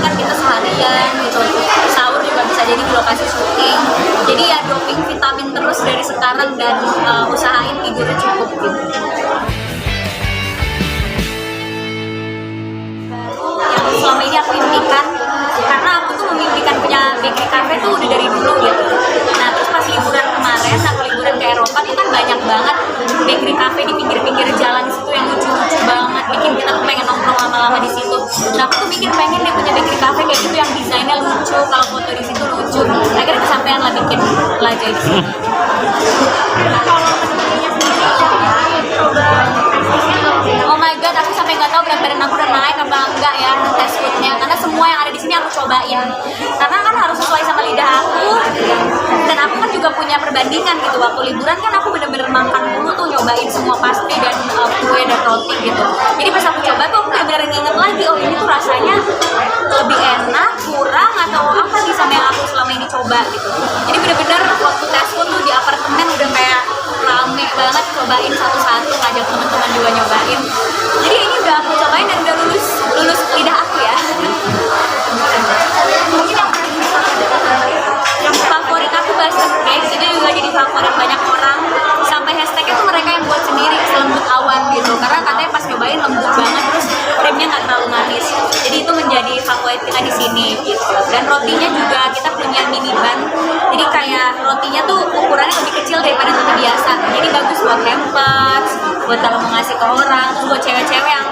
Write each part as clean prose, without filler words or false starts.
kan kita seharian gitu, sahur juga bisa jadi di lokasi syuting. Jadi ya doping vitamin terus dari sekarang dan usahain tidurnya cukup gitu. Yang selama ini aku impikan, karena aku tuh memimpikan punya bakery cafe tuh udah dari dulu gitu. Nah terus pas liburan kemarin, aku liburan ke Eropa tuh kan banyak banget bakery cafe di pinggir-pinggir jalan di situ yang lucu-lucu banget, bikin kita tuh pengen nongkrong lama-lama di situ. Nah aku tuh bikin pengen deh punya bakery cafe kayak gitu yang desainnya lucu, kalau foto di situ lucu. Akhirnya kesampaian lah bikin Lajai di sini. Oh my god, aku sampai nggak tahu berat badan aku udah naik apa enggak ya tes foodnya, karena semua yang ada di sini aku cobain. Karena kan harus sesuai sama lidah aku, dan aku kan juga punya perbandingan gitu. Waktu liburan kan aku bener-bener makan dulu tuh, nyobain semua pastry dan kue dan roti gitu. Jadi pas aku coba tuh aku bener-bener nginget lagi, oh ini tuh rasanya lebih enak, kurang atau apa sih sama yang aku selama ini coba gitu. Jadi bener-bener waktu tes food tuh di apartemen udah kayak rame banget, cobain satu-satu, ngajak teman-teman juga nyobain. Jadi ini udah aku cobain dan udah lulus lidah aku ya. Yang favorit aku basket cake, itu juga jadi favorit banyak orang. Sampai hashtagnya tuh mereka yang buat sendiri, selembut awan gitu. Karena katanya pas nyobain lembut banget, terus krimnya nggak terlalu manis. Jadi itu menjadi favorit kita di sini gitu. Dan rotinya juga kita punya mini bun. Jadi kayak rotinya tuh ukurannya lebih kecil daripada roti biasa. Jadi bagus buat hampers, buat kalau mau ngasih ke orang, terus buat cewek-cewek yang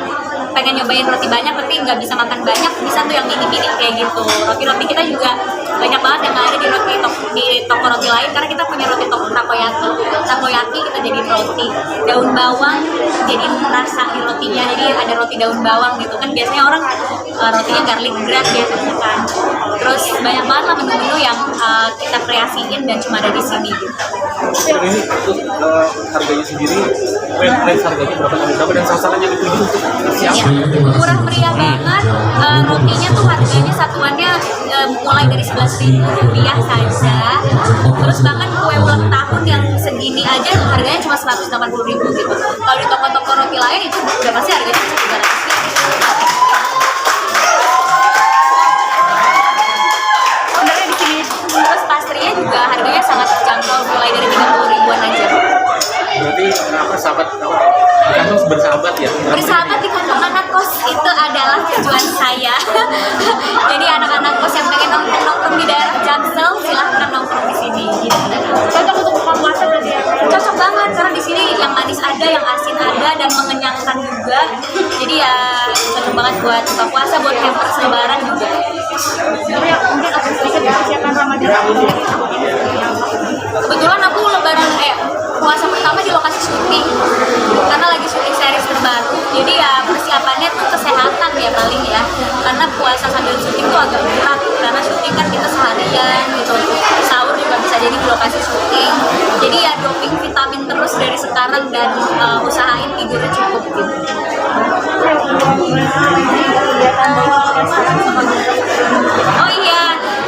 pengen nyobain roti banyak tapi nggak bisa makan banyak, bisa tuh yang mini-mini kayak gitu. Roti-roti kita juga banyak banget yang ada di toko roti lain, karena kita punya roti takoyaki kita jadi roti daun bawang, jadi rasa di rotinya, jadi ada roti daun bawang gitu kan. Biasanya orang rotinya garlic bread biasanya kan. Terus banyak banget lah menu-menu yang kita kreasiin dan cuma ada di sini gitu. Ini untuk harganya sendiri, range harganya berapa dan sasarannya itu untuk siapa? Ya, murah meriah banget. Rotinya tuh harganya satuannya mulai dari Rp11.000 saja. Terus bahkan kue ulang tahun yang segini aja harganya cuma Rp180.000 gitu. Kalau di toko-toko roti lain itu udah pasti harganya Rp300. Sebenarnya di sini terus pastrinya juga harganya sangat terjangkau, mulai dari 30.000-an aja. Berarti bersahabat ya? Bersahabat di kantong anak kos itu adalah tujuan saya. Jadi anak-anak kos yang pengen nongkrong di daerah Jaksel, silahkan nongkrong di sini. Gitu. Cocok untuk buka puasa berarti ya? Cocok banget, karena di sini yang manis ada, yang asin ada, dan mengenyangkan juga. Jadi ya cocok banget buat buka puasa, buat hampers lebaran juga. Tapi mungkin aku sedikit persiapan Ramadan. Kebetulan aku lebaran puasa pertama di lokasi syuting, karena lagi syuting series terbaru. Jadi ya persiapannya tuh kesehatan ya paling ya, karena puasa sambil syuting tuh agak berat, karena syuting kan kita seharian gitu, sahur juga bisa jadi di lokasi syuting. Jadi ya doping vitamin terus dari sekarang dan usahain tidurnya cukup gitu. Oh iya,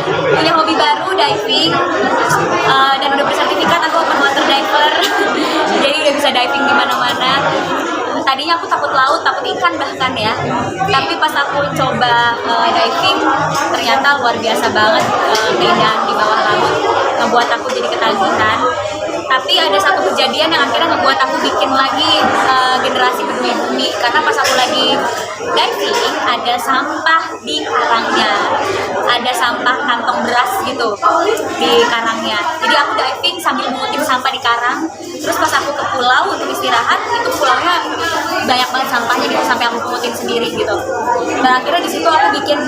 punya hobi baru, diving, dan udah bersertifikat aku open water diver. Jadi udah bisa diving di mana-mana. Tadinya aku takut laut, takut ikan bahkan ya. Tapi pas aku coba diving, ternyata luar biasa banget keindahan di bawah laut, ngebuat aku jadi ketagihan. Tapi ada satu kejadian yang akhirnya ngebuat aku bikin lagi generasi peduli bumi, karena pas aku lagi diving ada sampah di karangnya, ada sampah kantong beras gitu di karangnya. Jadi aku diving sambil mengutin sampah di karang. Terus pas aku ke pulau untuk istirahat, itu pulaunya banyak banget sampahnya gitu, sampai aku mengutin sendiri gitu. Dan akhirnya di situ aku bikin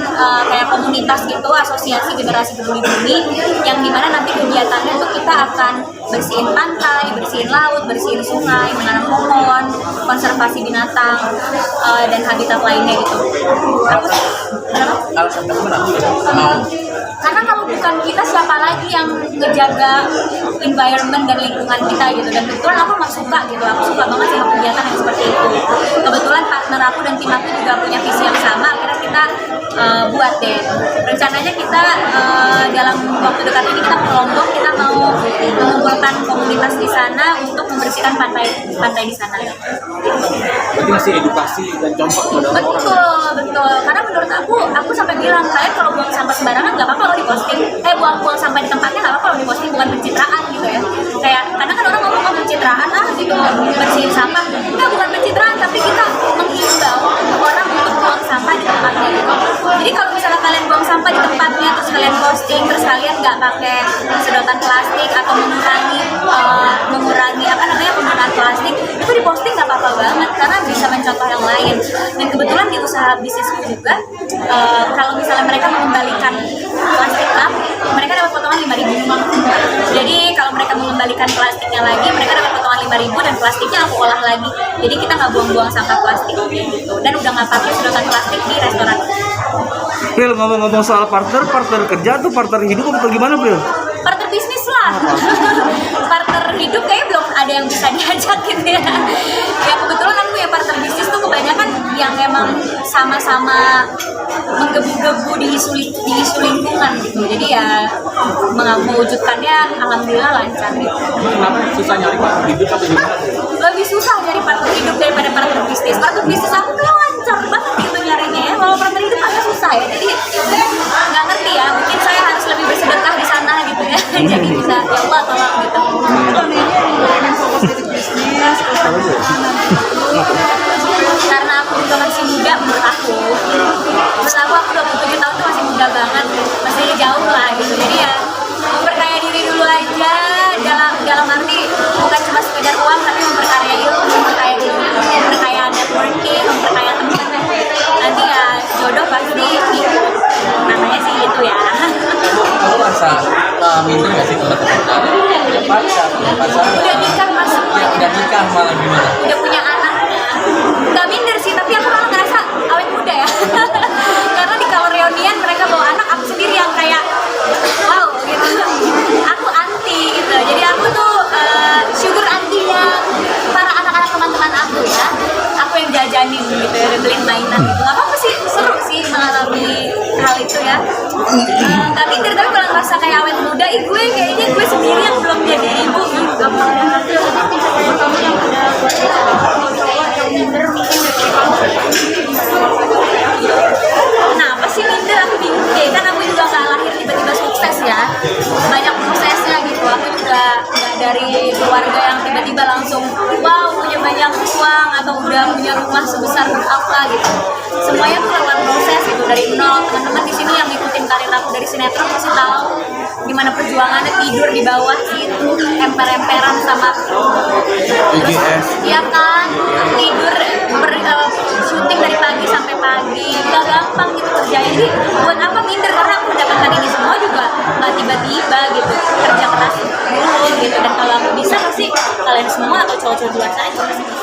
kayak komunitas gitu, asosiasi generasi peduli bumi, yang dimana nanti kegiatannya tuh kita akan bersihin pantai, bersihin laut, bersihin sungai, menanam pohon, konservasi binatang, dan habitat lainnya gitu. Alasan kamu kenapa? Karena kalau bukan kita, siapa lagi yang ngejaga environment dan lingkungan kita gitu. Dan kebetulan aku emang suka gitu, aku suka banget sama kegiatan yang seperti itu. Kebetulan partner aku dan tim aku juga punya visi yang sama, akhirnya kita buat deh. Rencananya kita dalam waktu dekat ini kita ke Lombok, kita mau mengumpulkan komunitas di sana untuk membersihkan pantai di sana. Berarti ngasih edukasi dan contoh kepada orang. Betul. Karena menurut aku sampai bilang, kalian kalau buang sampah sembarangan nggak apa-apa loh diposting. Buang sampah di tempatnya nggak apa-apa loh diposting, bukan pencitraan gitu ya. Kayak kadang kan orang ngomong pencitraan gitu, bersihin sampah. Enggak, bukan pencitraan, tapi kita menghimbau orang untuk buang sampah di tempatnya gitu. Jadi kalau misalnya kalian buang sampah di tempatnya, terus kalian posting, terus kalian nggak pakai sedotan plastik atau mengurangi penggunaan plastik, itu diposting nggak apa-apa banget karena bisa mencontoh yang lain. Dan kebetulan di usaha bisnisku juga, kalau misalnya mereka mengembalikan plastik cup, mereka dapat potongan 5.000. Jadi kalau mereka mengembalikan plastiknya lagi, mereka dapat potongan 5.000 dan plastiknya aku olah lagi. Jadi kita nggak buang-buang sampah plastik gitu. Dan udah nggak pakai sedotan plastik di restoran. Pril, ngomong-ngomong soal partner kerja tuh partner hidup atau gimana, Pril? Partner bisnis lah. Partner hidup kayaknya belum ada yang bisa diajak gitu ya. Ya kebetulan aku ya partner bisnis tuh kebanyakan yang emang sama-sama menggebu-gebu di isu lingkungan gitu. Jadi ya mewujudkannya alhamdulillah lancar gitu. Kenapa susah nyari partner hidup atau gimana? Lebih susah nyari partner hidup daripada partner bisnis. Partner bisnis aku tuh lancar banget gitu nyarinya ya. Kalau partner hidup agak susah ya. Jadi nggak ngerti ya. Mungkin saya harus lebih bersedekah di sana gitu ya. Jadi bisa ya Allah tolong gitu. Karena aku juga masih muda menurut aku 27 tahun tuh masih muda banget, masih jauh lah gitu. Jadi ya memperkaya diri dulu aja, dalam arti bukan cuma sekedar uang tapi memperkaya ilmu, memperkaya diri, memperkaya networking, memperkaya teman. Nanti ya jodoh pasti ikut, namanya sih itu ya. Kamu merasa minder nggak sih kalau pacar Udah nikah masuk ya udah nikah malah gimana? udah punya anak, nggak minder sih, tapi aku malah ngerasa awet muda ya. Karena di kalau reunian mereka bawa anak, aku sendiri yang kayak wow gitu. Aku anti gitu, jadi aku tuh syukur antinya para anak-anak teman-teman aku ya. Aku yang jajanin gitu ya, beliin mainan gitu. Gak apa-apa sih, seru sih mengalami hal itu ya. Gak minder, tapi malah ngerasa kayak awet muda. Kayaknya gue sendiri yang belum jadi ibu gitu. Kenapa sih minder? Aku bingung deh, kan aku juga gak lahir tiba-tiba sukses ya. Banyak prosesnya gitu. Aku juga gak dari keluarga yang tiba-tiba langsung wow punya banyak uang atau udah punya rumah sebesar apa gitu. Semuanya tuh lewat proses gitu, dari nol. Teman-teman di sini yang ngikutin karir aku dari sinetron pasti tahu gimana perjuangannya, tidur di bawah gitu, emper-emperan sama terus, ya kan, tidur syuting dari pagi sampai pagi, gak gampang gitu kerjanya. Jadi buat apa minder, karena aku mendapatkan ini semua juga gak tiba-tiba gitu, kerja keras dulu gitu. Dan kalau aku bisa pasti kalian semua atau cowok-cowok di luar sana juga pasti bisa.